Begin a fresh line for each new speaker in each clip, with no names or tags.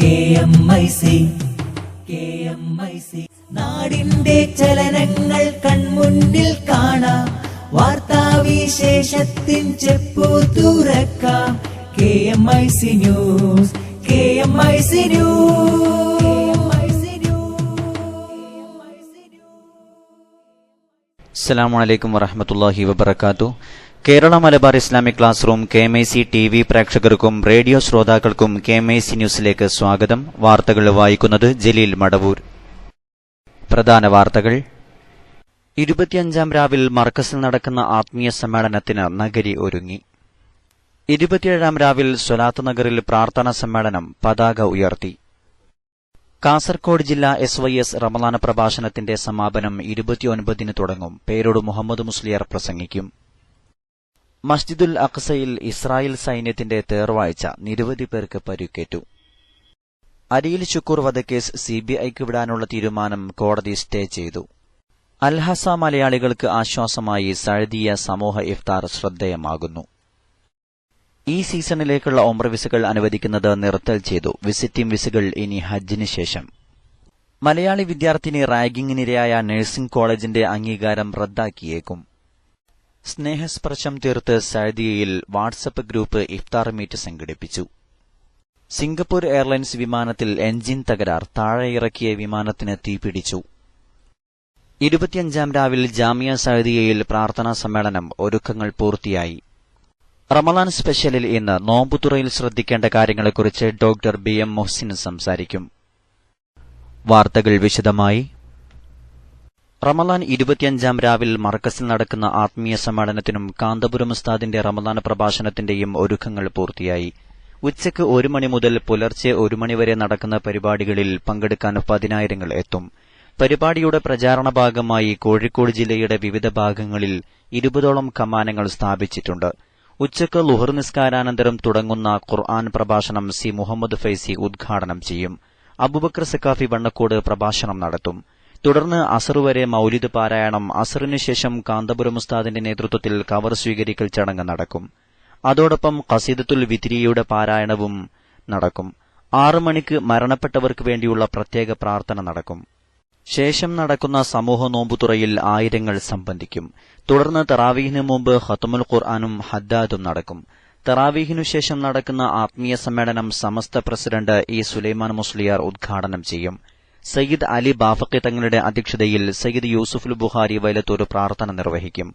KMIC നാടിന്റെ ചലനങ്ങൾ കൺമുന്നിൽ കാണാം, വാർത്താവിശേഷത്തിൻ ചെപ്പു തുറക്കാം. KMIC news.
അസ്സലാമു അലൈക്കും വറഹ്മത്തുള്ളാഹി വബറകാതുഹു. Kerala Malabar Islamic class room KMIC TV പ്രേക്ഷകർക്കും റേഡിയോ ശ്രോതാക്കൾക്കും KMIC ന്യൂസിലേക്ക് സ്വാഗതം. വാർത്തകൾ വായിക്കുന്നത് ജലീൽ മടവൂർ. പ്രധാന വാർത്തകൾ. 25ാം രാവിൽ മർക്കസിൽ നടക്കുന്ന ആത്മീയ സമ്മേളനത്തിന് നഗരി ഒരുങ്ങി. 27ാം രാവിൽ സ്വലാത്ത് നഗറിൽ പ്രാർത്ഥനാ സമ്മേളനം, പതാക ഉയർത്തി. കാസർകോട് ജില്ലാ SYS റമളാന പ്രഭാഷണത്തിന്റെ സമാപനം 29-ന് തുടങ്ങും. പേരോട് മുഹമ്മദ് മുസ്ലിയാർ പ്രസംഗിക്കും. മസ്ജിദുൽ അഖ്സയിൽ ഇസ്രായേൽ സൈന്യത്തിന്റെ തേർവാഴ്ച, നിരവധി പേർക്ക് പരിക്കേറ്റു. അരിയിൽ ശുക്കൂർ വധക്കേസ് CBIക്ക് വിടാനുള്ള തീരുമാനം കോടതി സ്റ്റേ ചെയ്തു. അൽഹസ മലയാളികൾക്ക് ആശ്വാസമായി സഅദിയ സമൂഹ ഇഫ്താർ ശ്രദ്ധേയമാകുന്നു. ഈ സീസണിലേക്കുള്ള ഉംറ വിസകൾ അനുവദിക്കുന്നത് നിർത്തൽ ചെയ്തു. വിസിറ്റിംഗ് വിസകൾ ഇനി ഹജ്ജിന് ശേഷം. മലയാളി വിദ്യാർത്ഥിനി റാഗിങ്ങിനിരയായ നഴ്സിംഗ് കോളേജിന്റെ അംഗീകാരം റദ്ദാക്കിയേക്കും. സ്നേഹസ്പർശം തീർത്ത് സഅദിയയിൽ വാട്സപ്പ് ഗ്രൂപ്പ് ഇഫ്താർ മീറ്റ് സംഘടിപ്പിച്ചു. സിംഗപ്പൂർ എയർലൈൻസ് വിമാനത്തിൽ എഞ്ചിൻ തകരാർ, താഴെയിറക്കിയ വിമാനത്തിന് തീപിടിച്ചു. 25ാം രാവിൽ ജാമിയ സഅദിയയിൽ പ്രാർത്ഥനാ സമ്മേളനം, ഒരുക്കങ്ങൾ പൂർത്തിയായി. റമളാൻ സ്പെഷ്യലിൽ ഇന്ന് നോമ്പുതുറയിൽ ശ്രദ്ധിക്കേണ്ട കാര്യങ്ങളെക്കുറിച്ച് ഡോക്ടർ BM മൊഹ്സിൻ സംസാരിക്കും. വാർത്തകൾ വിശദമായി. റമളാൻ 25ാം രാവിൽ മർക്കസിൽ നടക്കുന്ന ആത്മീയ സമ്മേളനത്തിനും കാന്തപുരം ഉസ്താദിന്റെ റമളാൻ പ്രഭാഷണത്തിന്റെയും ഒരുക്കങ്ങൾ പൂർത്തിയായി. ഉച്ചയ്ക്ക് 1 മണി മുതൽ പുലർച്ചെ 1 മണി വരെ നടക്കുന്ന പരിപാടികളിൽ പങ്കെടുക്കാൻ 10,000 എത്തും. പരിപാടിയുടെ പ്രചാരണ ഭാഗമായി കോഴിക്കോട് ജില്ലയുടെ വിവിധ ഭാഗങ്ങളിൽ 20ഓളം കമാനങ്ങൾ സ്ഥാപിച്ചിട്ടുണ്ട്. ഉച്ചയ്ക്ക് ളുഹർ നിസ്കാരാനന്തരം തുടങ്ങുന്ന ഖുർആൻ പ്രഭാഷണം മുഹമ്മദ് ഫൈസി ഉദ്ഘാടനം ചെയ്യും. അബൂബക്കർ സഖാഫി വണ്ണക്കോട് പ്രഭാഷണം നടത്തും. തുടർന്ന് അസർ വരെ മൌലിദ് പാരായണം. അസറിനു ശേഷം കാന്തപുരം ഉസ്താദിന്റെ നേതൃത്വത്തിൽ കവർ സ്വീകരിക്കൽ ചടങ്ങ് നടക്കും. അതോടൊപ്പം ഖസീദത്തുൽ വിത്രിയയുടെ പാരായണവും നടക്കും. 6 മണിക്ക് മരണപ്പെട്ടവർക്ക് വേണ്ടിയുള്ള പ്രത്യേക പ്രാർത്ഥന നടക്കും. ശേഷം നടക്കുന്ന സമൂഹ നോമ്പുതുറയിൽ ആയിരങ്ങൾ സംബന്ധിക്കും. തുടർന്ന് തറാവീഹിന് മുമ്പ് ഖത്മുൽ ഖുർആനും ഹദ്ദാദും നടക്കും. തറാവീഹിനു ശേഷം നടക്കുന്ന ആത്മീയ സമ്മേളനം സമസ്ത പ്രസിഡന്റ് സുലൈമാൻ മുസ്ലിയാർ ഉദ്ഘാടനം ചെയ്യും. സയ്യിദ് അലി ബാഫഖി തങ്ങളുടെ അധ്യക്ഷതയിൽ സയ്യിദ് യൂസുഫുൽ ബുഖാരി വൈലത്തൂർ പ്രാർത്ഥന നിർവഹിക്കും.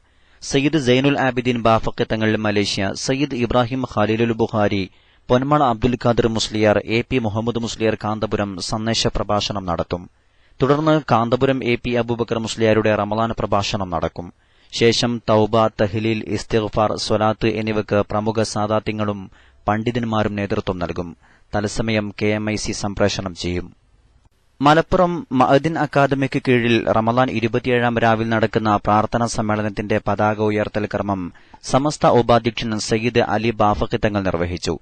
സയ്യിദ് സൈനുൽ ആബിദീൻ ബാഫഖി തങ്ങൾ മലേഷ്യ, സയ്യിദ് ഇബ്രാഹിം ഖലീലുൽ ബുഖാരി, പൊന്മള അബ്ദുൽ ഖാദിർ മുസ്ലിയാർ, AP മുഹമ്മദ് മുസ്ലിയാർ കാന്തപുരം സന്ദേശ പ്രഭാഷണം നടത്തും. തുടർന്ന് കാന്തപുരം AP അബൂബക്കർ മുസ്ലിയാരുടെ റമളാൻ പ്രഭാഷണം നടക്കും. ശേഷം തൗബ, തഹ്ലീൽ, ഇസ്തിഗ്ഫാർ, സ്വലാത്ത് എന്നിവയ്ക്ക് പ്രമുഖ സാദാത്യങ്ങളും പണ്ഡിതന്മാരും നേതൃത്വം നൽകും. തത്സമയം KMIC സംപ്രേഷണം ചെയ്യും. മലപ്പുറം മഅദിൻ അക്കാദമിക്ക് കീഴിൽ റമളാൻ 27ാം രാവിൽ നടക്കുന്ന പ്രാർത്ഥനാ സമ്മേളനത്തിന്റെ പതാക ഉയർത്തൽ കർമ്മം സമസ്ത ഉപാധ്യക്ഷൻ സയ്യിദ് അലി ബാഫഖി തങ്ങൾ നിർവഹിച്ചു.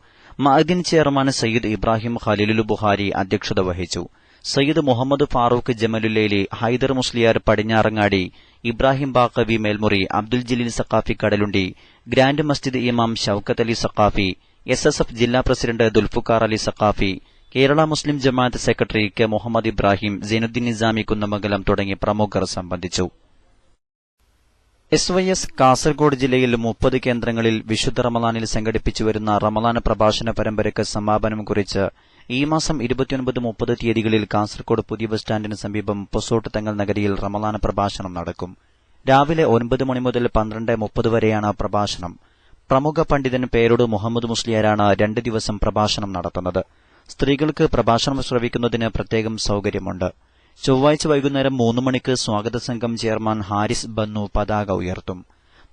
മഅദിൻ ചെയർമാൻ സയ്യിദ് ഇബ്രാഹിം ഖലീലുൽ ബുഖാരി അധ്യക്ഷത വഹിച്ചു. സയ്യിദ് മുഹമ്മദ് ഫാറൂഖ് ജമലുലൈലി, ഹൈദർ മുസ്ലിയാർ പടിഞ്ഞാറങ്ങാടി, ഇബ്രാഹിം ബാഖവി മേൽമുറി, അബ്ദുൽ ജലീൽ സഖാഫി കടലുണ്ടി, ഗ്രാൻഡ് മസ്ജിദ് ഇമാം ഷൌക്കത്ത് അലി സഖാഫി, SSF ജില്ലാ പ്രസിഡന്റ് ദുൽഫുക്കാർ അലി സഖാഫി, കേരള മുസ്ലിം ജമാഅത്ത് സെക്രട്ടറി K മുഹമ്മദ് ഇബ്രാഹിം, സൈനുദ്ദീൻ നിസാമി കുന്നമംഗലം തുടങ്ങി പ്രമുഖർ സംബന്ധിച്ചു. SYS കാസർകോട് ജില്ലയിൽ 30 കേന്ദ്രങ്ങളിൽ വിശുദ്ധ റമളാനിൽ സംഘടിപ്പിച്ചുവരുന്ന റമളാൻ പ്രഭാഷണ പരമ്പരയ്ക്ക് സമാപനം കുറിച്ച് ഈ മാസം 29-30 തീയതികളിൽ കാസർകോട് പുതിയ ബസ് സ്റ്റാൻഡിന് സമീപം പൊസോട്ട് തങ്ങൾ നഗരിയിൽ റമളാൻ പ്രഭാഷണം നടക്കും. രാവിലെ 9 മണി മുതൽ 12:30 വരെയാണ് പ്രഭാഷണം. പ്രമുഖ പണ്ഡിതൻ പേരോട് മുഹമ്മദ് മുസ്ലിയാരാണ് 2 ദിവസം പ്രഭാഷണം നടത്തുന്നത്. സ്ത്രീകൾക്ക് പ്രഭാഷണം ശ്രവിക്കുന്നതിന് പ്രത്യേകം സൌകര്യമുണ്ട്. ചൊവ്വാഴ്ച വൈകുന്നേരം 3 മണിക്ക് സ്വാഗത സംഘം ചെയർമാൻ ഹാരിസ് ബന്നു പതാക ഉയർത്തും.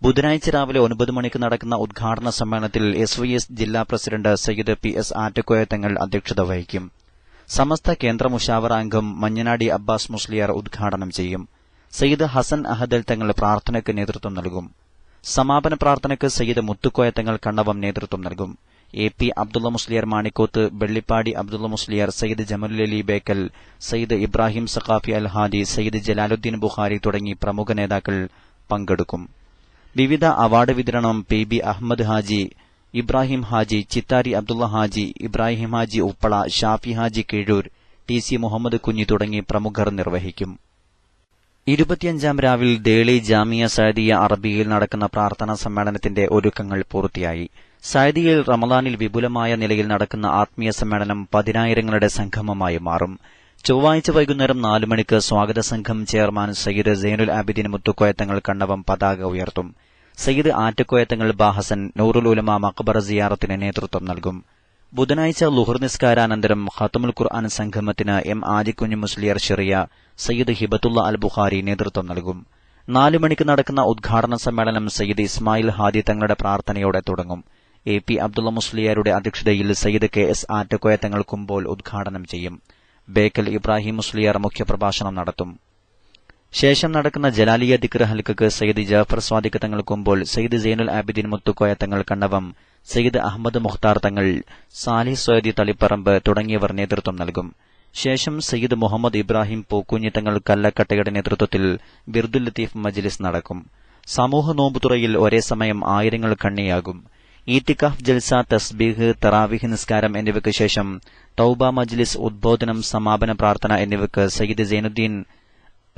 ബുധനാഴ്ച രാവിലെ 9 മണിക്ക് നടക്കുന്ന ഉദ്ഘാടന സമ്മേളനത്തിൽ SYS ജില്ലാ പ്രസിഡന്റ് സയ്യിദ് PS ആറ്റക്കോയ തങ്ങൾ അധ്യക്ഷത വഹിക്കും. സമസ്ത കേന്ദ്ര മുഷാവറ അംഗം മഞ്ഞനാടി അബ്ബാസ് മുസ്ലിയാർ ഉദ്ഘാടനം ചെയ്യും. സയ്യിദ് ഹസൻ അഹദൽ തങ്ങൾ പ്രാർത്ഥനയ്ക്ക് നേതൃത്വം നൽകും. സമാപന പ്രാർത്ഥനയ്ക്ക് സയ്യിദ് മുത്തുക്കോയ തങ്ങൾ കണ്ണവം നേതൃത്വം നൽകും. AP അബ്ദുള്ള മുസ്ലിയാർ മാണിക്കോത്ത്, വെള്ളിപ്പാടി അബ്ദുള്ള മുസ്ലിയാർ, സയ്യിദ് ജമലുലലി ബേക്കൽ, സയ്യിദ് ഇബ്രാഹിം സഖാഫി അൽ ഹാദി, സയ്യിദ് ജലാലുദ്ദീൻ ബുഖാരി തുടങ്ങി പ്രമുഖ നേതാക്കൾ പങ്കെടുക്കും. വിവിധ അവാർഡ് വിതരണം PB അഹമ്മദ് ഹാജി, ഇബ്രാഹിം ഹാജി, ചിത്താരി അബ്ദുള്ള ഹാജി, ഇബ്രാഹിം ഹാജി ഉപ്പള, ഷാഫി ഹാജി കീഴൂർ, TC മുഹമ്മദ് കുഞ്ഞി തുടങ്ങി പ്രമുഖർ നിർവഹിക്കും. 25-ാം രാവിൽ ദേളി ജാമിയ സഅദിയ അറബിയയിൽ നടക്കുന്ന പ്രാർത്ഥനാ സമ്മേളനത്തിന്റെ ഒരുക്കങ്ങൾ പൂർത്തിയായി. സഅദിയയിൽ റമദാനിൽ വിപുലമായ നിലയിൽ നടക്കുന്ന ആത്മീയ സമ്മേളനം പതിനായിരങ്ങളുടെ സംഗമമായി മാറും. ചൊവ്വാഴ്ച വൈകുന്നേരം 4 മണിക്ക് സ്വാഗത സംഘം ചെയർമാൻ സയ്യിദ് സൈനുൽ ആബിദീൻ മുത്തുക്കോയത്തങ്ങൾ കണ്ണവം പതാക ഉയർത്തും. സയ്യിദ് ആറ്റക്കോയത്തങ്ങൾ ബാഹസൻ നൂറുൽ ഉലമ മഖബറ സിയാറത്തിന് നേതൃത്വം നൽകും. ബുധനാഴ്ച ലുഹർ നിസ്കാരാനന്തരം ഖത്മുൽ ഖുർആൻ സംഗമത്തിന് M. ആദിക്കുഞ്ഞ് മുസ്ലിയർ ഷിറിയ, സയ്യിദ് ഹിബത്തുള്ള അൽ ബുഖാരി നേതൃത്വം നൽകും. 4 മണിക്ക് നടക്കുന്ന ഉദ്ഘാടന സമ്മേളനം സയ്യിദ് ഇസ്മായിൽ ഹാദി തങ്ങളുടെ പ്രാർത്ഥനയോടെ തുടങ്ങും. AP അബ്ദുള്ള മുസ്ലിയാരുടെ അധ്യക്ഷതയിൽ സയ്യിദ് KS ആറ്റക്കോയത്തങ്ങൾ കുമ്പോൾ ഉദ്ഘാടനം ചെയ്യും. ബേക്കൽ ഇബ്രാഹിം മുസ്ലിയാർ മുഖ്യപ്രഭാഷണം നടത്തും. ശേഷം നടക്കുന്ന ജലാലിയ ദിക്ർ ഹൽക്കക്ക് സയ്യിദ് ജാഫർ സ്വാദിഖ് തങ്ങൾ കുമ്പോൾ, സയ്യിദ് സൈനുൽ ആബിദീൻ മുത്തുക്കോയ തങ്ങൾ കണ്ണവം, സയ്യിദ് അഹമ്മദ് മുഖ്താർ തങ്ങൾ, സാലിഹ് സൊയ്ദി തളിപ്പറമ്പ് തുടങ്ങിയവർ നേതൃത്വം നൽകും. ശേഷം സയ്യിദ് മുഹമ്മദ് ഇബ്രാഹിം പൂക്കുഞ്ഞി തങ്ങൾ കല്ലക്കട്ടയുടെ നേതൃത്വത്തിൽ ബിർദുൽ ലത്തീഫ് മജ്ലിസ് നടക്കും. സമൂഹ നോമ്പുതുറയിൽ ഒരേ സമയം ആയിരങ്ങൾ കണ്ണിയാകും. ഈത്തിക്കാഫ് ജൽസ, തസ്ബീഹ്, തറാവിഹ് നിസ്കാരം എന്നിവയ്ക്ക് ശേഷം തൗബ മജ്ലിസ്, ഉദ്ബോധനം, സമാപന പ്രാർത്ഥന എന്നിവയ്ക്ക് സയ്യിദ് സൈനുദ്ദീൻ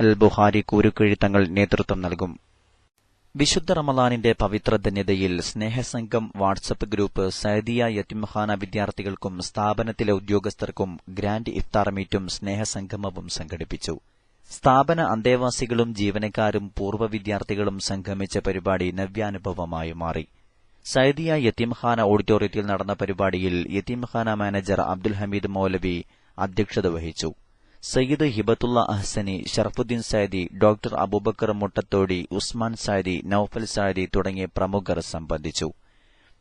അൽ ബുഖാരി കൂരുക്കിഴി തങ്ങൾ നേതൃത്വം നൽകും. വിശുദ്ധ റമളാനിന്റെ പവിത്ര ധന്യതയിൽ സ്നേഹസംഘം വാട്സപ്പ് ഗ്രൂപ്പ് സഅദിയ യതീംഖാന വിദ്യാർത്ഥികൾക്കും സ്ഥാപനത്തിലെ ഉദ്യോഗസ്ഥർക്കും ഗ്രാൻഡ് ഇഫ്താർ മീറ്റും സ്നേഹസംഗമവും സംഘടിപ്പിച്ചു. സ്ഥാപന അന്തേവാസികളും ജീവനക്കാരും പൂർവ്വ വിദ്യാർത്ഥികളും സംഗമിച്ച പരിപാടി നവ്യാനുഭവമായി മാറി. സഅദിയ യതീംഖാന ഓഡിറ്റോറിയത്തിൽ നടന്ന പരിപാടിയിൽ യതീംഖാന മാനേജർ അബ്ദുൽ ഹമീദ് മൗലവി അധ്യക്ഷത വഹിച്ചു. സയ്യിദ് ഹിബത്തുള്ള അഹ്സനി, ഷറഫുദ്ദീൻ സഅദി, ഡോക്ടർ അബൂബക്കർ മുട്ടത്തോടി, ഉസ്മാൻ സഅദി, നൌഫൽ സഅദി തുടങ്ങിയ പ്രമുഖർ സംബന്ധിച്ചു.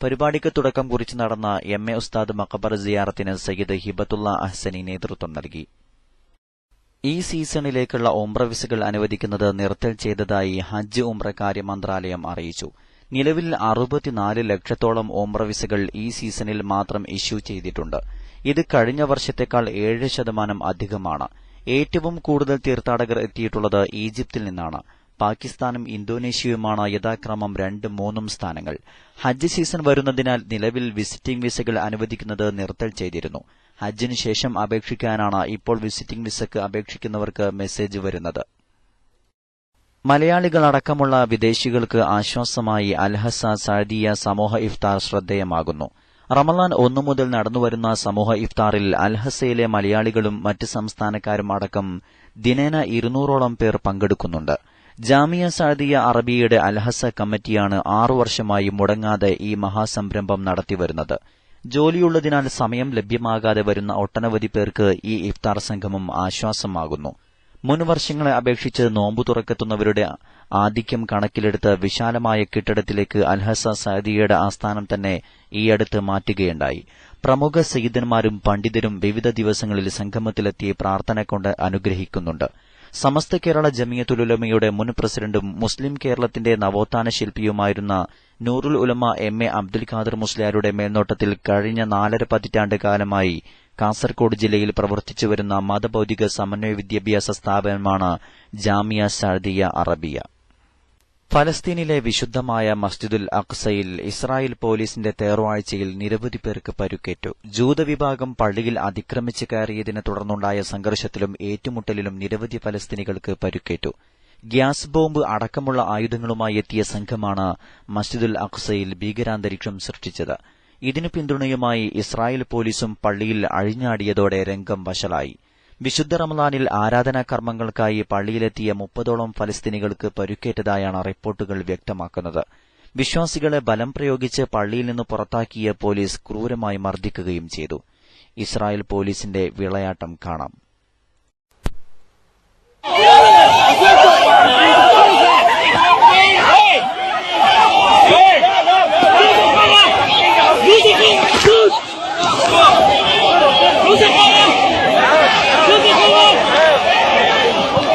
പരിപാടിക്ക് തുടക്കം കുറിച്ച് നടന്ന MA ഉസ്താദ് മഖബർ സിയാറത്തിന് സയ്യിദ് ഹിബത്തുള്ള അഹ്സനി നേതൃത്വം നൽകി. ഈ സീസണിലേക്കുള്ള ഉംറ വിസകൾ അനുവദിക്കുന്നത് നിർത്തൽ ചെയ്തതായി ഹജ്ജ് ഉംറ കാര്യ മന്ത്രാലയം അറിയിച്ചു. നിലവിൽ 64 ലക്ഷത്തോളം ഉംറ വിസകൾ ഈ സീസണിൽ മാത്രം ഇഷ്യൂ ചെയ്തിട്ടുണ്ട്. ഇത് കഴിഞ്ഞ വർഷത്തേക്കാൾ 7% അധികമാണ്. ഏറ്റവും കൂടുതൽ തീർത്ഥാടകർ എത്തിയിട്ടുള്ളത് ഈജിപ്തിൽ നിന്നാണ്. പാകിസ്ഥാനും ഇന്തോനേഷ്യയുമാണ് യഥാക്രമം 2, 3 സ്ഥാനങ്ങൾ. ഹജ്ജ് സീസൺ വരുന്നതിനാൽ നിലവിൽ വിസിറ്റിംഗ് വിസകൾ അനുവദിക്കുന്നത് നിർത്തൽ ചെയ്തിരുന്നു. ഹജ്ജിന് ശേഷം അപേക്ഷിക്കാനാണ് ഇപ്പോൾ വിസിറ്റിംഗ് വിസയ്ക്ക് അപേക്ഷിക്കുന്നവർക്ക് മെസ്സേജ് വരുന്നത്. മലയാളികളടക്കമുള്ള വിദേശികൾക്ക് ആശ്വാസമായി അൽഹസ സഅദിയ സമൂഹ ഇഫ്താർ ശ്രദ്ധേയമാകുന്നു. റമളാൻ 1 മുതൽ നടന്നുവരുന്ന സമൂഹ ഇഫ്താറിൽ അൽഹസയിലെ മലയാളികളും മറ്റ് സംസ്ഥാനക്കാരും അടക്കം ദിനേന 200ഓളം പേർ പങ്കെടുക്കുന്നുണ്ട്. ജാമിയ സഅദിയ അറബിയയുടെ അൽഹസ കമ്മിറ്റിയാണ് 6 വർഷമായി മുടങ്ങാതെ ഈ മഹാസംരംഭം നടത്തിവരുന്നത്. ജോലിയുള്ളതിനാൽ സമയം ലഭ്യമാകാതെ വരുന്ന ഒട്ടനവധി പേർക്ക് ഈ ഇഫ്താർ സംഗമം ആശ്വാസമാകുന്നു. മുൻ വർഷങ്ങളെ അപേക്ഷിച്ച് നോമ്പു തുറക്കെത്തുന്നവരുടെ ആധിക്യം കണക്കിലെടുത്ത് വിശാലമായ കെട്ടിടത്തിലേക്ക് അൽഹസ സഅദിയയുടെ ആസ്ഥാനം തന്നെ ഈയടുത്ത് മാറ്റുകയുണ്ടായി. പ്രമുഖ സയ്യിദന്മാരും പണ്ഡിതരും വിവിധ ദിവസങ്ങളിൽ സംഗമത്തിലെത്തി പ്രാർത്ഥന കൊണ്ട് അനുഗ്രഹിക്കുന്നുണ്ട്. സമസ്ത കേരള ജമിയത്തുൽ ഉലമയുടെ മുൻ പ്രസിഡന്റും മുസ്ലിം കേരളത്തിന്റെ നവോത്ഥാന ശില്പിയുമായിരുന്ന നൂറുൽ ഉലമ MA അബ്ദുൽ ഖാദർ മുസ്ലിയാരുടെ മേൽനോട്ടത്തിൽ കഴിഞ്ഞ 4.5 പതിറ്റാണ്ട് കാലമായി കാസർകോട് ജില്ലയിൽ പ്രവർത്തിച്ചുവരുന്ന മതഭൌതിക സമന്വയ വിദ്യാഭ്യാസ സ്ഥാപനമാണ് ജാമിയ സഅദിയ അറബിയ. ഫലസ്തീനിലെ വിശുദ്ധമായ മസ്ജിദുൽ അഖ്സയിൽ ഇസ്രായേൽ പോലീസിന്റെ തേർവാഴ്ചയിൽ നിരവധി പേർക്ക് പരുക്കേറ്റു. ജൂതവിഭാഗം പള്ളിയിൽ അതിക്രമിച്ച് കയറിയതിനെ തുടർന്നുണ്ടായ സംഘർഷത്തിലും ഏറ്റുമുട്ടലിലും നിരവധി ഫലസ്തീനികൾക്ക് പരുക്കേറ്റു. ഗ്യാസ് ബോംബ് അടക്കമുള്ള ആയുധങ്ങളുമായി എത്തിയ സംഘമാണ് മസ്ജിദുൽ അഖ്സയിൽ ഭീകരാന്തരീക്ഷം സൃഷ്ടിച്ചത്. ഇതിനു പിന്തുണയുമായി ഇസ്രായേൽ പോലീസും പള്ളിയിൽ അഴിഞ്ഞാടിയതോടെ രംഗം വഷളായി. വിശുദ്ധ റമളാനിൽ ആരാധനാ കർമ്മങ്ങൾക്കായി പള്ളിയിലെത്തിയ 30ഓളം ഫലസ്തീനികൾക്ക് പരുക്കേറ്റതായാണ് റിപ്പോർട്ടുകൾ വ്യക്തമാക്കുന്നത്. വിശ്വാസികളെ ബലം പ്രയോഗിച്ച് പള്ളിയിൽ നിന്ന് പുറത്താക്കിയ പോലീസ് ക്രൂരമായി മർദ്ദിക്കുകയും ചെയ്തു. ഇസ്രായേൽ പോലീസിന്റെ വിളയാട്ടം കാണാം.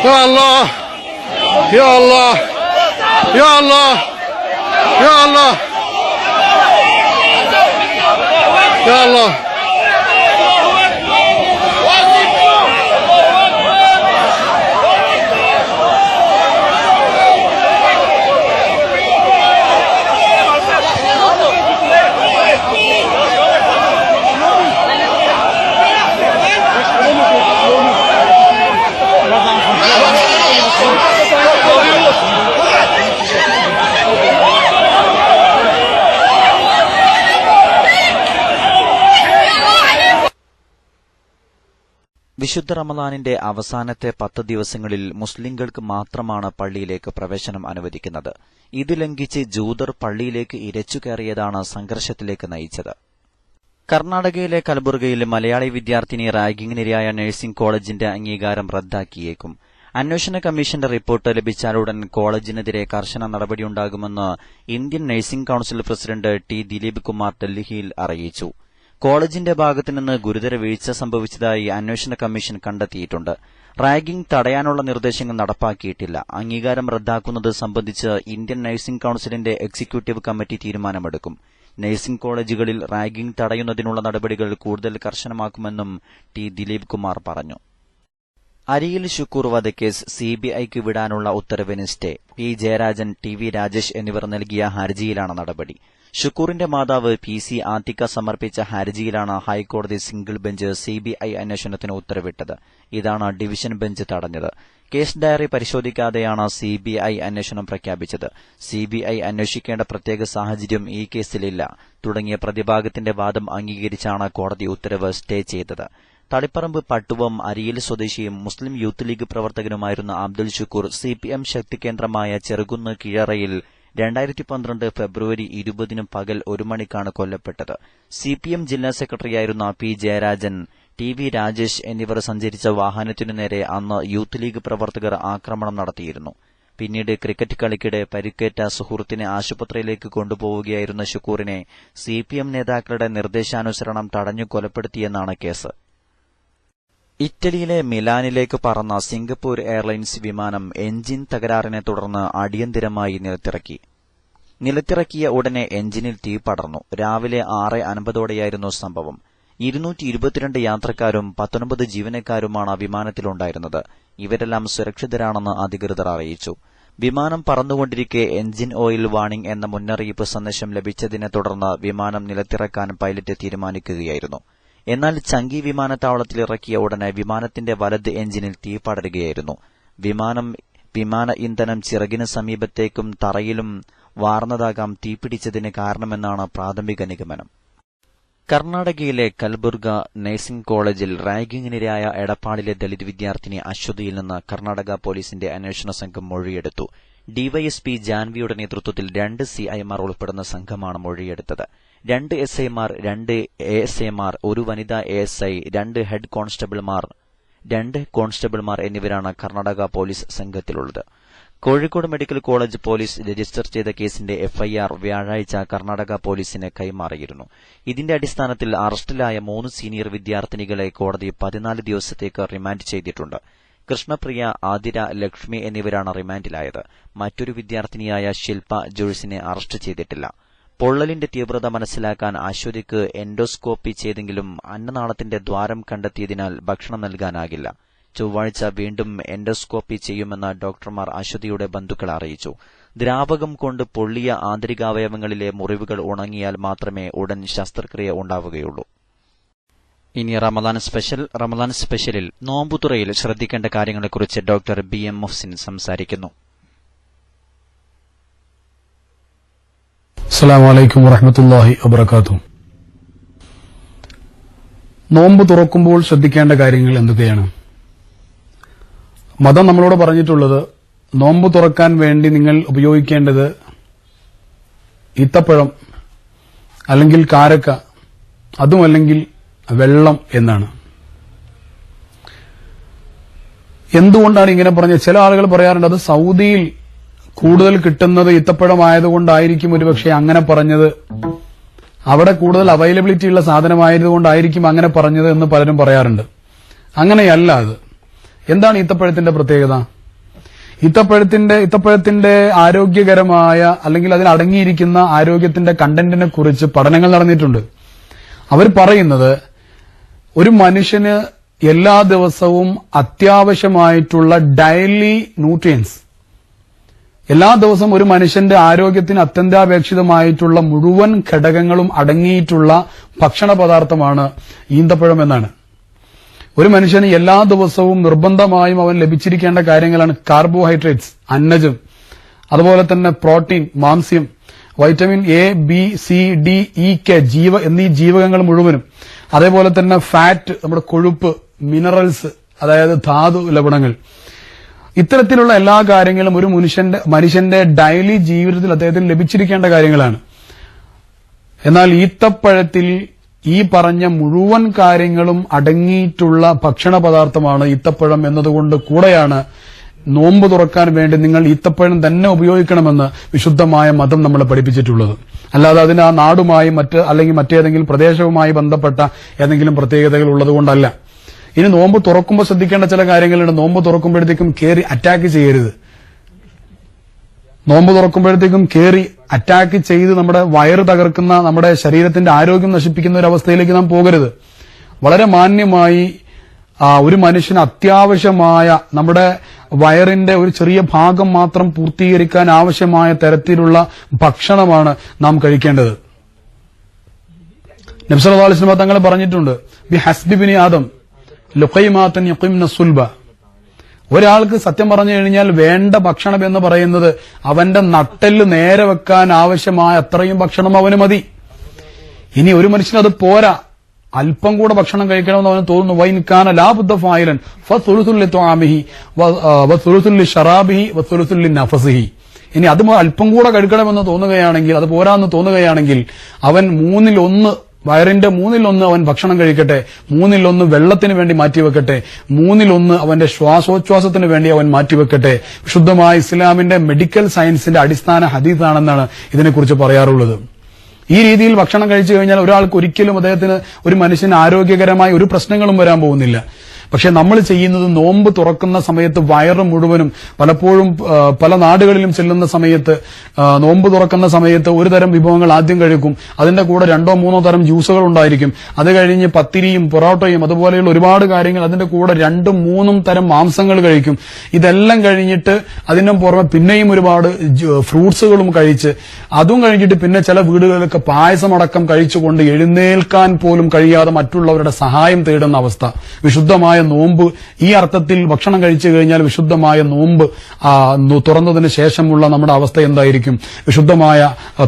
Ya Allah, Ya Allah, Ya Allah, Ya Allah, Ya Allah.
വിശുദ്ധ റമദാനിന്റെ അവസാനത്തെ 10 ദിവസങ്ങളിൽ മുസ്ലിങ്ങൾക്ക് മാത്രമാണ് പള്ളിയിലേക്ക് പ്രവേശനം അനുവദിക്കുന്നത്. ഇത് ലംഘിച്ച് ജൂതർ പള്ളിയിലേക്ക് ഇരച്ചുകയറിയതാണ് സംഘർഷത്തിലേക്ക് നയിച്ചത്. കർണാടകയിലെ കലബുർഗയിൽ മലയാളി വിദ്യാർത്ഥിനി റാഗിങ്ങിനിരയായ നഴ്സിംഗ് കോളേജിന്റെ അംഗീകാരം റദ്ദാക്കിയേക്കും. അന്വേഷണ കമ്മീഷന്റെ റിപ്പോർട്ട് ലഭിച്ചാലുടൻ കോളേജിനെതിരെ കർശന നടപടിയുണ്ടാകുമെന്ന് Indian nursing council president T Dileep Kumar ഡൽഹിയിൽ അറിയിച്ചു. കോളേജിന്റെ ഭാഗത്തുനിന്ന് ഗുരുതര വീഴ്ച സംഭവിച്ചതായി അന്വേഷണ കമ്മീഷൻ കണ്ടെത്തിയിട്ടുണ്ട്. റാഗിംഗ് തടയാനുള്ള നിർദ്ദേശങ്ങൾ നടപ്പാക്കിയിട്ടില്ല. അംഗീകാരം റദ്ദാക്കുന്നത് സംബന്ധിച്ച് ഇന്ത്യൻ നഴ്സിംഗ് കൌൺസിലിന്റെ എക്സിക്യൂട്ടീവ് കമ്മിറ്റി തീരുമാനമെടുക്കും. നഴ്സിംഗ് കോളേജുകളിൽ റാഗിംഗ് തടയുന്നതിനുള്ള നടപടികൾ കൂടുതൽ കർശനമാക്കുമെന്നും ടി ദിലീപ് കുമാർ പറഞ്ഞു. അരിയിൽ ഷുക്കൂർ വധക്കേസ് സിബിഐക്ക് വിടാനുള്ള ഉത്തരവിന് stay. P Jayarajan, T V Rajesh എന്നിവർ നൽകിയ ഹർജിയിലാണ് നടപടി. ഷുക്കൂറിന്റെ മാതാവ് PC ആത്തിക്ക സമർപ്പിച്ച ഹർജിയിലാണ് ഹൈക്കോടതി സിംഗിൾ ബെഞ്ച് സിബിഐ അന്വേഷണത്തിന് ഉത്തരവിട്ടത്. ഇതാണ് ഡിവിഷൻ ബെഞ്ച് തടഞ്ഞത്. കേസ് ഡയറി പരിശോധിക്കാതെയാണ് സിബിഐ അന്വേഷണം പ്രഖ്യാപിച്ചത്. സിബിഐ അന്വേഷിക്കേണ്ട പ്രത്യേക സാഹചര്യം ഈ കേസിലില്ല തുടങ്ങിയ പ്രതിഭാഗത്തിന്റെ വാദം അംഗീകരിച്ചാണ് കോടതി ഉത്തരവ് സ്റ്റേ ചെയ്തത്. തളിപ്പറമ്പ് പട്ടുവം അരിയിൽ സ്വദേശിയും മുസ്ലിം യൂത്ത് ലീഗ് പ്രവർത്തകനുമായിരുന്ന അബ്ദുൽ ഷുക്കൂർ CPM ശക്തി കേന്ദ്രമായ ചെറുകുന്ന് കീഴറയിൽ 2012 ഫെബ്രുവരി 20 പകൽ 1 മണിക്കാണ് കൊല്ലപ്പെട്ടത്. CPM ജില്ലാ സെക്രട്ടറിയായിരുന്ന P Jayarajan, T V Rajesh എന്നിവർ സഞ്ചരിച്ച വാഹനത്തിനു നേരെ അന്ന് യൂത്ത് ലീഗ് പ്രവർത്തകർ ആക്രമണം നടത്തിയിരുന്നു. പിന്നീട് ക്രിക്കറ്റ് കളിക്കിടെ പരിക്കേറ്റ സുഹൃത്തിനെ ആശുപത്രിയിലേക്ക് കൊണ്ടുപോവുകയായിരുന്ന ഷുക്കൂറിനെ CPM നേതാക്കളുടെ നിർദ്ദേശാനുസരണം തടഞ്ഞു കൊലപ്പെടുത്തിയെന്നാണ് കേസ്. ഇറ്റലിയിലെ മിലാനിലേക്ക് പറന്ന സിംഗപ്പൂർ എയർലൈൻസ് വിമാനം എഞ്ചിൻ തകരാറിനെ തുടർന്ന് അടിയന്തരമായി നിലത്തിറക്കി. നിലത്തിറക്കിയ ഉടനെ എഞ്ചിനിൽ തീ പടർന്നു. രാവിലെ 6:50ഓടെയായിരുന്നു സംഭവം. 222 യാത്രക്കാരും 19 ജീവനക്കാരുമാണ് വിമാനത്തിലുണ്ടായിരുന്നത്. ഇവരെല്ലാം സുരക്ഷിതരാണെന്ന് അധികൃതർ അറിയിച്ചു. വിമാനം പറന്നുകൊണ്ടിരിക്കെ എഞ്ചിൻ ഓയിൽ വാണിംഗ് എന്ന മുന്നറിയിപ്പ് സന്ദേശം ലഭിച്ചതിനെ തുടർന്ന് വിമാനം നിലത്തിറക്കാൻ പൈലറ്റ് തീരുമാനിക്കുകയായിരുന്നു. എന്നാൽ ചങ്കി വിമാനത്താവളത്തിൽ ഇറക്കിയ ഉടനെ വിമാനത്തിന്റെ വലത് എഞ്ചിനിൽ തീ പടരുകയായിരുന്നു. വിമാന ഇന്ധനം ചിറകിന് സമീപത്തേക്കും തറയിലും വാർന്നതാകാം തീപിടിച്ചതിന് കാരണമെന്നാണ് പ്രാഥമിക നിഗമനം. കർണാടകയിലെ കൽബുർഗ നഴ്സിംഗ് കോളേജിൽ റാഗിങ്ങിനിരയായ എടപ്പാളിലെ ദളിത് വിദ്യാർത്ഥിനി അശ്വതിയിൽ നിന്ന് കർണാടക പോലീസിന്റെ അന്വേഷണ സംഘം മൊഴിയെടുത്തു. ഡിവൈഎസ്പി ജാൻവിയുടെ നേതൃത്വത്തിൽ 2 CIമാർ ഉൾപ്പെടുന്ന സംഘമാണ് മൊഴിയെടുത്തത്. 2 SIമാർ, 2 ASIമാർ, 1 വനിതാ ASI, 2 ഹെഡ് കോൺസ്റ്റബിൾമാർ, 2 കോൺസ്റ്റബിൾമാർ എന്നിവരാണ് കർണാടക പോലീസ് സംഘത്തിലുള്ളത്. Kozhikode medical college police register ചെയ്ത കേസിന്റെ FIR വ്യാഴാഴ്ച കർണാടക പോലീസിന് കൈമാറിയിരുന്നു. ഇതിന്റെ അടിസ്ഥാനത്തിൽ അറസ്റ്റിലായ 3 സീനിയർ വിദ്യാർത്ഥിനികളെ കോടതി 14 ദിവസത്തേക്ക് റിമാൻഡ് ചെയ്തിട്ടുണ്ട്. കൃഷ്ണപ്രിയ, ആതിര, ലക്ഷ്മി എന്നിവരാണ് റിമാൻഡിലായത്. മറ്റൊരു വിദ്യാർത്ഥിനിയായ ശിൽപ ജോയ്സിനെ അറസ്റ്റ് ചെയ്തിട്ടില്ല. പൊള്ളലിന്റെ തീവ്രത മനസ്സിലാക്കാൻ അശ്വതിക്ക് എൻഡോസ്കോപ്പി ചെയ്തെങ്കിലും അന്നനാളത്തിന്റെ ദ്വാരം കണ്ടെത്തിയതിനാൽ ഭക്ഷണം നൽകാനാകില്ല. ചൊവ്വാഴ്ച വീണ്ടും എൻഡോസ്കോപ്പി ചെയ്യുമെന്ന് ഡോക്ടർമാർ അശ്വതിയുടെ ബന്ധുക്കളെ അറിയിച്ചു. ദ്രാവകം കൊണ്ട് പൊള്ളിയ ആന്തരികാവയവങ്ങളിലെ മുറിവുകൾ ഉണങ്ങിയാൽ മാത്രമേ ഉടൻ ശസ്ത്രക്രിയ ഉണ്ടാവുകയുള്ളൂ. ഇനി റമദാൻ സ്പെഷ്യലിൽ നോമ്പുതുറയിൽ ശ്രദ്ധിക്കേണ്ട കാര്യങ്ങളെക്കുറിച്ച് ഡോക്ടർ BM മുഹ്സിൻ സംസാരിക്കുന്നു.
അസ്സലാമു അലൈക്കും വറഹ്മത്തുള്ളാഹി വബറകാതുഹു. നോമ്പ് തുറക്കുമ്പോൾ ശ്രദ്ധിക്കേണ്ട കാര്യങ്ങൾ എന്തൊക്കെയാണ്? മതം നമ്മളോട് പറഞ്ഞിട്ടുള്ളത് നോമ്പ് തുറക്കാൻ വേണ്ടി നിങ്ങൾ ഉപയോഗിക്കേണ്ടത് ഈത്തപ്പഴം അല്ലെങ്കിൽ കാരക്ക, അതുമല്ലെങ്കിൽ വെള്ളം എന്നാണ്. എന്തുകൊണ്ടാണ് ഇങ്ങനെ പറഞ്ഞത്? ചില ആളുകൾ പറയാറുണ്ട് അത് സൗദിയിൽ കൂടുതൽ കിട്ടുന്നത് ഈത്തപ്പഴമായതുകൊണ്ടായിരിക്കും ഒരുപക്ഷെ അങ്ങനെ പറഞ്ഞത്, അവിടെ കൂടുതൽ അവൈലബിലിറ്റി ഉള്ള സാധനമായതുകൊണ്ടായിരിക്കും അങ്ങനെ പറഞ്ഞത് എന്ന് പലരും പറയാറുണ്ട്. അങ്ങനെയല്ല. അത് എന്താണ് ഈത്തപ്പഴത്തിന്റെ പ്രത്യേകത? ഈത്തപ്പഴത്തിന്റെ ആരോഗ്യകരമായ അല്ലെങ്കിൽ അതിൽ അടങ്ങിയിരിക്കുന്ന ആരോഗ്യത്തിന്റെ കണ്ടന്റിനെ കുറിച്ച് പഠനങ്ങൾ നടന്നിട്ടുണ്ട്. അവർ പറയുന്നത് ഒരു മനുഷ്യന് എല്ലാ ദിവസവും അത്യാവശ്യമായിട്ടുള്ള ഡെയിലി ന്യൂട്രിയൻസ്, എല്ലാ ദിവസവും ഒരു മനുഷ്യന്റെ ആരോഗ്യത്തിന് അത്യന്താപേക്ഷിതമായിട്ടുള്ള മുഴുവൻ ഘടകങ്ങളും അടങ്ങിയിട്ടുള്ള ഭക്ഷണ പദാർത്ഥമാണ് ഈന്തപ്പഴം എന്നാണ്. ഒരു മനുഷ്യന് എല്ലാ ദിവസവും നിർബന്ധമായും അവൻ ലഭിച്ചിരിക്കേണ്ട കാര്യങ്ങളാണ് കാർബോഹൈഡ്രേറ്റ്സ്, അന്നജം, അതുപോലെ തന്നെ പ്രോട്ടീൻ, മാംസ്യം, vitamin A, B, C, D, E, K എന്നീ ജീവകങ്ങൾ മുഴുവനും, അതേപോലെ തന്നെ ഫാറ്റ്, നമ്മുടെ കൊഴുപ്പ്, മിനറൽസ്, അതായത് ധാതു ലവണങ്ങൾ, ഇത്തരത്തിലുള്ള എല്ലാ കാര്യങ്ങളും ഒരു മനുഷ്യന്റെ ഡെയിലി ജീവിതത്തിൽ അദ്ദേഹത്തിന് ലഭിച്ചിരിക്കേണ്ട കാര്യങ്ങളാണ്. എന്നാൽ ഈത്തപ്പഴത്തിൽ ഈ പറഞ്ഞ മുഴുവൻ കാര്യങ്ങളും അടങ്ങിയിട്ടുള്ള ഭക്ഷണ പദാർത്ഥമാണ് ഈത്തപ്പഴം എന്നതുകൊണ്ട് കൂടെയാണ് നോമ്പ് തുറക്കാൻ വേണ്ടി നിങ്ങൾ ഈത്തപ്പഴം തന്നെ ഉപയോഗിക്കണമെന്ന് വിശുദ്ധമായ മതം നമ്മളെ പഠിപ്പിച്ചിട്ടുള്ളത്. അല്ലാതെ അതിന് ആ നാടുമായി അല്ലെങ്കിൽ മറ്റേതെങ്കിലും പ്രദേശവുമായി ബന്ധപ്പെട്ട ഏതെങ്കിലും പ്രത്യേകതകൾ ഉള്ളതുകൊണ്ടല്ല. ഇനി നോമ്പ് തുറക്കുമ്പോൾ ശ്രദ്ധിക്കേണ്ട ചില കാര്യങ്ങളുണ്ട്. നോമ്പ് തുറക്കുമ്പോഴത്തേക്കും കയറി അറ്റാക്ക് ചെയ്യരുത്. നോമ്പ് തുറക്കുമ്പോഴത്തേക്കും കയറി അറ്റാക്ക് ചെയ്ത് നമ്മുടെ വയറ് തകർക്കുന്ന, നമ്മുടെ ശരീരത്തിന്റെ ആരോഗ്യം നശിപ്പിക്കുന്ന ഒരു അവസ്ഥയിലേക്ക് നാം പോകരുത്. വളരെ മാന്യമായി ഒരു മനുഷ്യന് അത്യാവശ്യമായ നമ്മുടെ വയറിന്റെ ഒരു ചെറിയ ഭാഗം മാത്രം പൂർത്തീകരിക്കാൻ ആവശ്യമായ തരത്തിലുള്ള ഭക്ഷണമാണ് നാം കഴിക്കേണ്ടത്. നബി സല്ലല്ലാഹു അലൈഹി വസല്ലം തങ്ങൾ പറഞ്ഞിട്ടുണ്ട്, ബി ഹസ്ബി ബിനി ആദം ലുഖൈമാതൻ യഖിംന സുൽബ. ഒരാൾക്ക് സത്യം പറഞ്ഞു കഴിഞ്ഞാൽ വേണ്ട ഭക്ഷണം എന്ന് പറയുന്നത് അവന്റെ നട്ടെല്ല് നേരെ വെക്കാൻ ആവശ്യമായ അത്രയും ഭക്ഷണം അവന് മതി. ഇനി ഒരു മനുഷ്യന് അത് പോരാ, അല്പം കൂടെ ഭക്ഷണം കഴിക്കണമെന്ന് അവന് തോന്നുന്നു. വൈൻ കാന ലാ ബുദ്ദ ഫായിലൻ ഫസുലുസുൽ ലിത്വാമിഹി വസുലുസുൽ ലിശറാബിഹി വസുലുസുൽ ലിനഫസിഹി. ഇനി അത് അല്പം കൂടെ കഴിക്കണമെന്ന് തോന്നുകയാണെങ്കിൽ, അത് പോരാന്ന് തോന്നുകയാണെങ്കിൽ അവൻ 1/3 വയറിന്റെ 1/3 അവൻ ഭക്ഷണം കഴിക്കട്ടെ, 1/3 വെള്ളത്തിന് വേണ്ടി മാറ്റിവെക്കട്ടെ, 1/3 അവന്റെ ശ്വാസോച്ഛ്വാസത്തിന് വേണ്ടി അവൻ മാറ്റിവെക്കട്ടെ. വിശുദ്ധമായ ഇസ്ലാമിന്റെ മെഡിക്കൽ സയൻസിന്റെ അടിസ്ഥാന ഹദീസാണെന്നാണ് ഇതിനെക്കുറിച്ച് പറയാറുള്ളത്. ഈ രീതിയിൽ ഭക്ഷണം കഴിച്ചു കഴിഞ്ഞാൽ ഒരാൾക്ക് ഒരിക്കലും ഒരു മനുഷ്യന് ആരോഗ്യകരമായ ഒരു പ്രശ്നങ്ങളും വരാൻ പോകുന്നില്ല. പക്ഷെ നമ്മൾ ചെയ്യുന്നത് നോമ്പ് തുറക്കുന്ന സമയത്ത് വയറ് മുഴുവനും, പലപ്പോഴും പല നാടുകളിലും ചെല്ലുന്ന സമയത്ത് നോമ്പ് തുറക്കുന്ന സമയത്ത് ഒരു തരം വിഭവങ്ങൾ ആദ്യം കഴിക്കും, അതിന്റെ കൂടെ 2-3 തരം ജ്യൂസുകൾ ഉണ്ടായിരിക്കും, അത് കഴിഞ്ഞ് പത്തിരിയും പൊറോട്ടയും അതുപോലെയുള്ള ഒരുപാട് കാര്യങ്ങൾ, അതിന്റെ കൂടെ 2-3 തരം മാംസങ്ങൾ കഴിക്കും. ഇതെല്ലാം കഴിഞ്ഞിട്ട് അതിന്റെ പുറമെ പിന്നെയും ഒരുപാട് ഫ്രൂട്ട്സുകളും കഴിച്ച്, അതും കഴിഞ്ഞിട്ട് പിന്നെ ചില വീടുകളിലൊക്കെ പായസമടക്കം കഴിച്ചുകൊണ്ട് എഴുന്നേൽക്കാൻ പോലും കഴിയാതെ മറ്റുള്ളവരുടെ സഹായം തേടുന്ന അവസ്ഥ. വിശുദ്ധമായ നോമ്പ് ഈ അർത്ഥത്തിൽ ഭക്ഷണം കഴിച്ചു കഴിഞ്ഞാൽ വിശുദ്ധമായ നോമ്പ് തുറന്നതിന് ശേഷമുള്ള നമ്മുടെ അവസ്ഥ എന്തായിരിക്കും? വിശുദ്ധമായ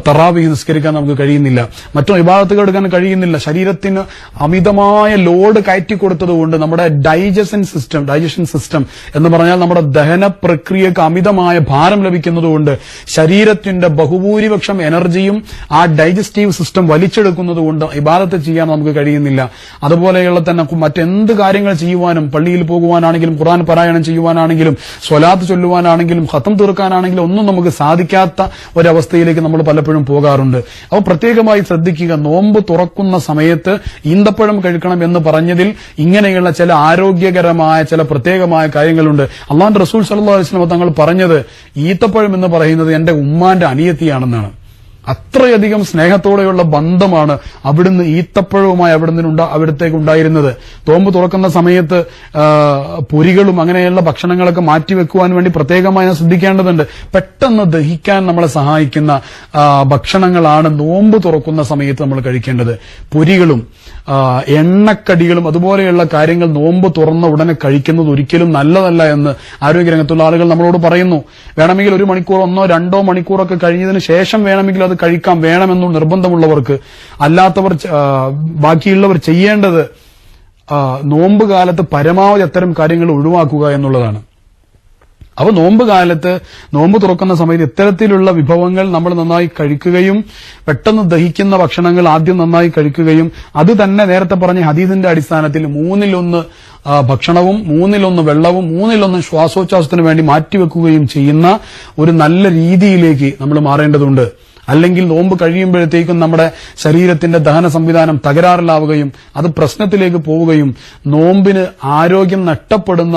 തറാവീഹ് നിസ്കരിക്കാൻ നമുക്ക് കഴിയുന്നില്ല, മറ്റു ഇബാദത്തുകൾ എടുക്കാൻ കഴിയുന്നില്ല. ശരീരത്തിന് അമിതമായ ലോഡ് കയറ്റിക്കൊടുത്തതുകൊണ്ട് നമ്മുടെ ഡൈജഷൻ സിസ്റ്റം എന്ന് പറഞ്ഞാൽ നമ്മുടെ ദഹന പ്രക്രിയക്ക് അമിതമായ ഭാരം ലഭിക്കുന്നതുകൊണ്ട് ശരീരത്തിന്റെ ബഹുഭൂരിപക്ഷം എനർജിയും ആ ഡൈജസ്റ്റീവ് സിസ്റ്റം വലിച്ചെടുക്കുന്നതുകൊണ്ട് ഇബാദത്ത് ചെയ്യാൻ നമുക്ക് കഴിയുന്നില്ല. അതുപോലെയുള്ള തന്നെ മറ്റെന്ത് കാര്യങ്ങൾ ചെയ്യുവാനും, പള്ളിയിൽ പോകുവാനാണെങ്കിലും, ഖുർആൻ പാരായണം ചെയ്യുവാനാണെങ്കിലും, സ്വലാത്ത് ചൊല്ലുവാനാണെങ്കിലും, ഖത്തം തീർക്കാനാണെങ്കിലും ഒന്നും നമുക്ക് സാധിക്കാത്ത ഒരവസ്ഥയിലേക്ക് നമ്മൾ പലപ്പോഴും പോകാറുണ്ട്. അപ്പോൾ പ്രത്യേകമായി ശ്രദ്ധിക്കുക, നോമ്പ് തുറക്കുന്ന സമയത്ത് ഈന്തപ്പഴം കഴിക്കണം എന്ന് പറഞ്ഞതിൽ ഇങ്ങനെയുള്ള ചില ആരോഗ്യകരമായ ചില പ്രത്യേകമായ കാര്യങ്ങളുണ്ട്. അല്ലാഹുവിന്റെ റസൂൽ സല്ലല്ലാഹു അലൈഹി വസല്ലം തങ്ങൾ പറഞ്ഞത് ഈത്തപ്പഴം എന്ന് പറയുന്നത് എന്റെ ഉമ്മാന്റെ അനിയത്തിയാണെന്നാണ്. അത്രയധികം സ്നേഹത്തോടെയുള്ള ബന്ധമാണ് അവിടുന്ന് ഈത്തപ്പഴവുമായി അവിടത്തേക്ക് ഉണ്ടായിരുന്നത്. നോമ്പ് തുറക്കുന്ന സമയത്ത് പൊരികളും അങ്ങനെയുള്ള ഭക്ഷണങ്ങളൊക്കെ മാറ്റിവെക്കുവാൻ വേണ്ടി പ്രത്യേകമായി ശ്രദ്ധിക്കേണ്ടതുണ്ട്. പെട്ടെന്ന് ദഹിക്കാൻ നമ്മളെ സഹായിക്കുന്ന ഭക്ഷണങ്ങളാണ് നോമ്പ് തുറക്കുന്ന സമയത്ത് നമ്മൾ കഴിക്കേണ്ടത്. പൊരികളും എണ്ണക്കടികളും അതുപോലെയുള്ള കാര്യങ്ങൾ നോമ്പ് തുറന്ന ഉടനെ കഴിക്കുന്നത് ഒരിക്കലും നല്ലതല്ല എന്ന് ആരോഗ്യരംഗത്തുള്ള ആളുകൾ നമ്മളോട് പറയുന്നു. വേണമെങ്കിൽ 1 മണിക്കൂർ 1-2 മണിക്കൂറൊക്കെ കഴിഞ്ഞതിന് ശേഷം വേണമെങ്കിൽ അത് കഴിക്കാം, വേണമെന്ന് നിർബന്ധമുള്ളവർക്ക്. അല്ലാത്തവർ ബാക്കിയുള്ളവർ ചെയ്യേണ്ടത് നോമ്പ് കാലത്ത് പരമാവധി അത്തരം കാര്യങ്ങൾ ഒഴിവാക്കുക എന്നുള്ളതാണ്. അപ്പോൾ നോമ്പ് കാലത്ത്, നോമ്പ് തുറക്കുന്ന സമയത്ത് ഇത്തരത്തിലുള്ള വിഭവങ്ങൾ നമ്മൾ നന്നായി കഴിക്കുകയും പെട്ടെന്ന് ദഹിക്കുന്ന ഭക്ഷണങ്ങൾ ആദ്യം നന്നായി കഴിക്കുകയും അത് തന്നെ നേരത്തെ പറഞ്ഞ ഹദീസിന്റെ അടിസ്ഥാനത്തിൽ 1/3 ഭക്ഷണവും 1/3 വെള്ളവും 1/3 ശ്വാസോച്ഛ്വാസത്തിന് വേണ്ടി മാറ്റിവെക്കുകയും ചെയ്യുന്ന ഒരു നല്ല രീതിയിലേക്ക് നമ്മൾ മാറേണ്ടതുണ്ട്. അല്ലെങ്കിൽ നോമ്പ് കഴിയുമ്പോഴത്തേക്കും നമ്മുടെ ശരീരത്തിന്റെ ദഹന സംവിധാനം തകരാറിലാവുകയും അത് പ്രശ്നത്തിലേക്ക് പോവുകയും നോമ്പിന് ആരോഗ്യം നഷ്ടപ്പെടുന്ന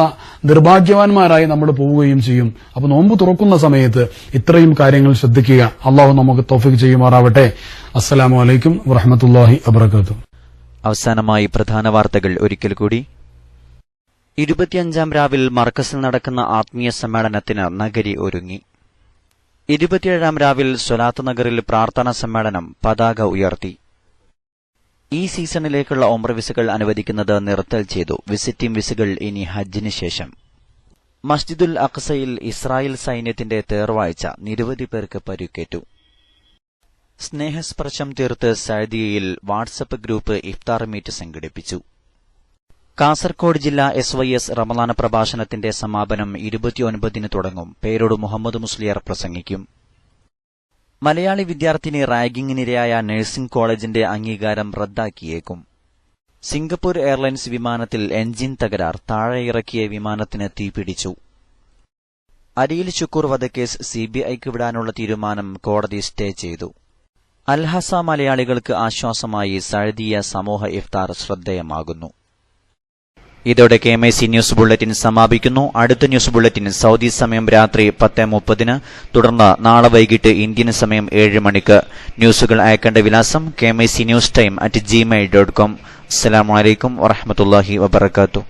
നിർഭാഗ്യവാന്മാരായി നമ്മൾ പോവുകയും ചെയ്യും. അപ്പൊ നോമ്പ് തുറക്കുന്ന സമയത്ത് ഇത്രയും കാര്യങ്ങൾ ശ്രദ്ധിക്കുക. അള്ളാഹു നമുക്ക് തൗഫീഖ് ചെയ്യുമാറാവട്ടെ. അസ്സലാമു അലൈക്കും വറഹ്മത്തുള്ളാഹി വബറകാതുഹു.
അവസാനമായി പ്രധാന വാർത്തകൾ ഒരിക്കൽ കൂടി. 25ാം രാവിൽ മർക്കസിൽ നടക്കുന്ന ആത്മീയ സമ്മേളനത്തിന് നഗരി ഒരുങ്ങി. 27ാം രാവിൽ സ്വലാത്ത് നഗറിൽ പ്രാർത്ഥനാ സമ്മേളനം പതാക ഉയർത്തി. ഈ സീസണിലേക്കുള്ള ഉംറ വിസകൾ അനുവദിക്കുന്നത് നിർത്തൽ ചെയ്തു. വിസിറ്റിംഗ് വിസകൾ ഇനി ഹജ്ജിന് ശേഷം. മസ്ജിദുൽ അഖ്സയിൽ ഇസ്രായേൽ സൈന്യത്തിന്റെ തേർവാഴ്ച, നിരവധി പേർക്ക് പരിക്കേറ്റു. സ്നേഹസ്പർശം തീർത്ത് സഅദിയയിൽ വാട്സപ്പ് ഗ്രൂപ്പ് ഇഫ്താർ മീറ്റ് സംഘടിപ്പിച്ചു. കാസർകോട് ജില്ലാ SYS റമളാൻ പ്രഭാഷണത്തിന്റെ സമാപനം 29-ന് തുടങ്ങും. പേരോട് മുഹമ്മദ് മുസ്ലിയാർ പ്രസംഗിക്കും. മലയാളി വിദ്യാർത്ഥിനി റാഗിങ്ങിനിരയായ നഴ്സിംഗ് കോളേജിന്റെ അംഗീകാരം റദ്ദാക്കിയേക്കും. സിംഗപ്പൂർ എയർലൈൻസ് വിമാനത്തിൽ എഞ്ചിൻ തകരാർ, താഴെയിറക്കിയ വിമാനത്തിന് തീപിടിച്ചു. അരിയിൽ ശുക്കൂർ വധക്കേസ് CBIക്ക് വിടാനുള്ള തീരുമാനം കോടതി സ്റ്റേ ചെയ്തു. അൽഹസ മലയാളികൾക്ക് ആശ്വാസമായി സഅദിയ സമൂഹ ഇഫ്താർ ശ്രദ്ധേയമാകുന്നു. ഇതോടെ KMIC ന്യൂസ് ബുള്ളറ്റിൻ സമാപിക്കുന്നു. അടുത്ത ന്യൂസ് ബുള്ളറ്റിൻ സൗദി സമയം രാത്രി 10:30, തുടർന്ന് നാളെ വൈകിട്ട് ഇന്ത്യൻ സമയം 7 മണിക്ക്. ന്യൂസുകൾ അയക്കേണ്ട വിലാസം KMIC News Time @gmail.com. അസ്സലാമു അലൈക്കും വറഹ്മത്തുള്ളാഹി വബറകാതുഹു.